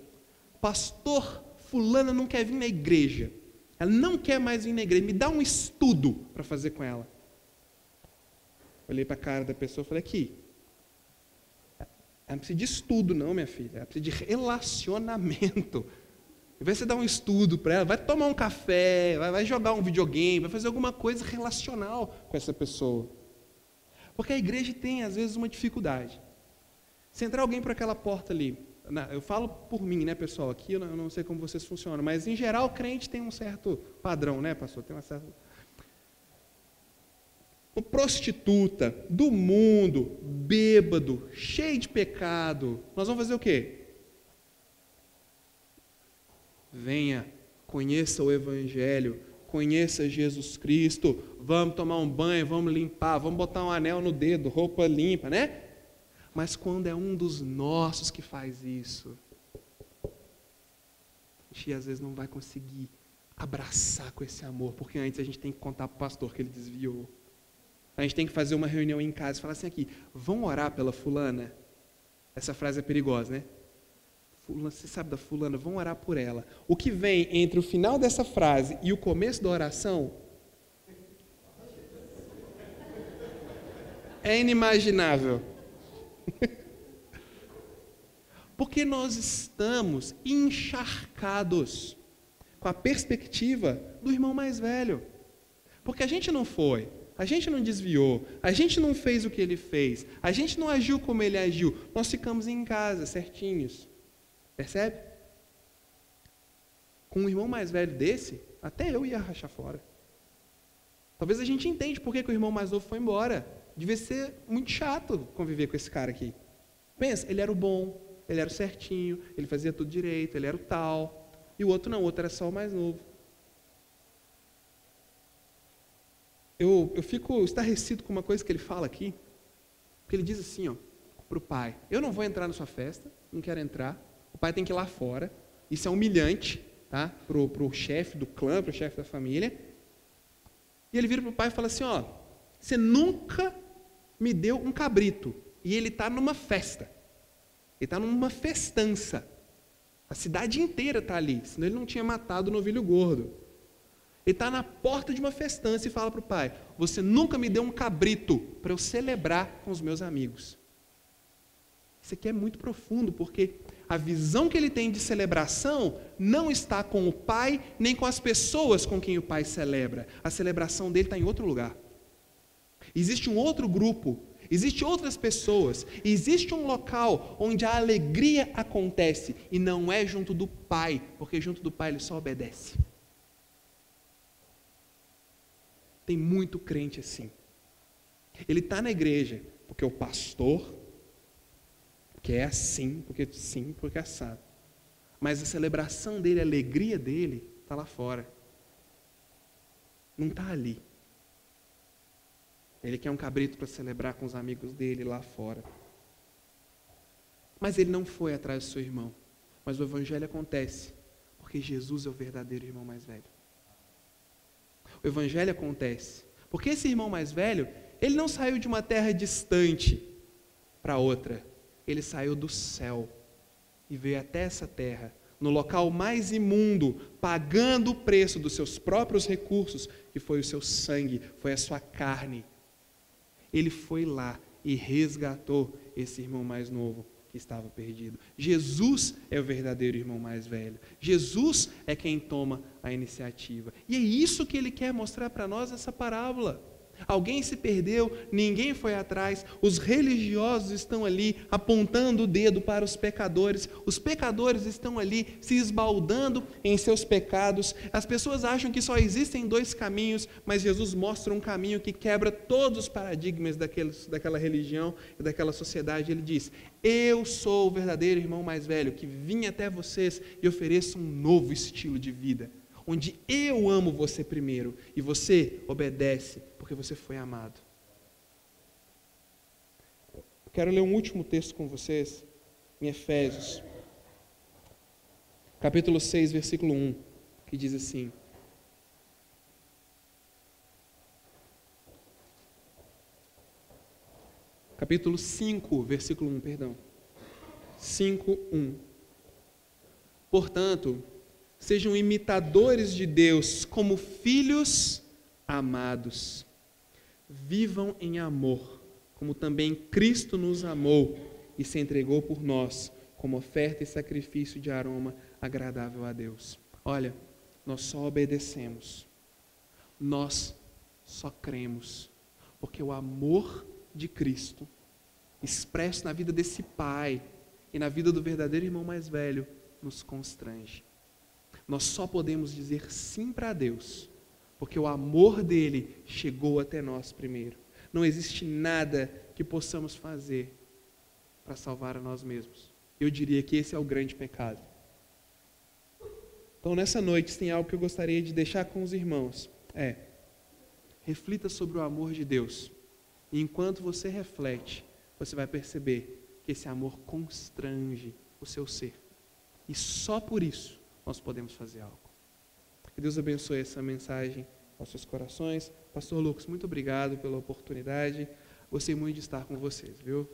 pastor, fulana não quer vir na igreja. Ela não quer mais vir na igreja. Me dá um estudo para fazer com ela. Olhei para a cara da pessoa e falei, aqui, ela não precisa de estudo não, minha filha. Ela precisa de relacionamento. Ao invés de você dar um estudo para ela, vai tomar um café, vai jogar um videogame, vai fazer alguma coisa relacional com essa pessoa. Porque a igreja tem, às vezes, uma dificuldade. Se entrar alguém por aquela porta ali, eu falo por mim, né, pessoal, aqui eu não sei como vocês funcionam, mas, em geral, o crente tem um certo padrão, né, pastor? Tem uma certa... Uma prostituta, do mundo, bêbado, cheio de pecado, nós vamos fazer o quê? Venha, conheça o Evangelho, conheça Jesus Cristo, vamos tomar um banho, vamos limpar, vamos botar um anel no dedo, roupa limpa, né? Mas quando é um dos nossos que faz isso, a gente às vezes não vai conseguir abraçar com esse amor, porque antes a gente tem que contar para o pastor que ele desviou. A gente tem que fazer uma reunião em casa e falar assim aqui, vão orar pela fulana? Essa frase é perigosa, né? Você sabe da fulana, vão orar por ela. O que vem entre o final dessa frase e o começo da oração É inimaginável. Porque nós estamos encharcados com a perspectiva do irmão mais velho. Porque a gente não foi, a gente não desviou, a gente não fez o que ele fez, a gente não agiu como ele agiu, nós ficamos em casa, certinhos. Percebe? Com um irmão mais velho desse, até eu ia rachar fora. Talvez a gente entenda por que o irmão mais novo foi embora. Devia ser muito chato conviver com esse cara aqui. Pensa, ele era o bom, ele era o certinho, ele fazia tudo direito, ele era o tal. E o outro não, o outro era só o mais novo. Eu fico estarrecido com uma coisa que ele fala aqui. Porque ele diz assim, ó, para o pai: eu não vou entrar na sua festa, não quero entrar. O pai tem que ir lá fora. Isso é humilhante, tá? Pro chefe do clã, pro chefe da família. E ele vira para o pai e fala assim, ó, você nunca me deu um cabrito. E ele está numa festa. Ele está numa festança. A cidade inteira está ali, senão ele não tinha matado o novilho gordo. Ele está na porta de uma festança e fala para o pai: você nunca me deu um cabrito para eu celebrar com os meus amigos. Isso aqui é muito profundo, porque a visão que ele tem de celebração não está com o pai, nem com as pessoas com quem o pai celebra. A celebração dele está em outro lugar. Existe um outro grupo, existem outras pessoas, existe um local onde a alegria acontece, e não é junto do pai, porque junto do pai ele só obedece. Tem muito crente assim. Ele está na igreja porque o pastor quer assim, porque sim, porque assado. Mas a celebração dele, a alegria dele, está lá fora. Não está ali. Ele quer um cabrito para celebrar com os amigos dele lá fora. Mas ele não foi atrás do seu irmão. Mas o evangelho acontece porque Jesus é o verdadeiro irmão mais velho. O evangelho acontece porque esse irmão mais velho, ele não saiu de uma terra distante para outra. Ele saiu do céu e veio até essa terra, no local mais imundo, pagando o preço dos seus próprios recursos, que foi o seu sangue, foi a sua carne. Ele foi lá e resgatou esse irmão mais novo que estava perdido. Jesus é o verdadeiro irmão mais velho. Jesus é quem toma a iniciativa. E é isso que ele quer mostrar para nós nessa parábola. Alguém se perdeu, ninguém foi atrás, os religiosos estão ali apontando o dedo para os pecadores estão ali se esbaldando em seus pecados, as pessoas acham que só existem dois caminhos, mas Jesus mostra um caminho que quebra todos os paradigmas daquela religião e daquela sociedade. Ele diz: eu sou o verdadeiro irmão mais velho, que vim até vocês e ofereço um novo estilo de vida, onde eu amo você primeiro e você obedece porque você foi amado. Eu quero ler um último texto com vocês, em Efésios, capítulo 6, versículo 1, que diz assim: capítulo 5, versículo 1, perdão. 5, 1. Portanto, sejam imitadores de Deus como filhos amados. Vivam em amor, como também Cristo nos amou e se entregou por nós, como oferta e sacrifício de aroma agradável a Deus. Olha, nós só obedecemos, nós só cremos, porque o amor de Cristo, expresso na vida desse pai e na vida do verdadeiro irmão mais velho, nos constrange. Nós só podemos dizer sim para Deus, porque o amor dele chegou até nós primeiro. Não existe nada que possamos fazer para salvar a nós mesmos. Eu diria que esse é o grande pecado. Então, nessa noite, tem algo que eu gostaria de deixar com os irmãos. Reflita sobre o amor de Deus. E enquanto você reflete, você vai perceber que esse amor constrange o seu ser. E só por isso nós podemos fazer algo. Que Deus abençoe essa mensagem aos seus corações. Pastor Lucas, muito obrigado pela oportunidade. Gostei muito de estar com vocês, viu?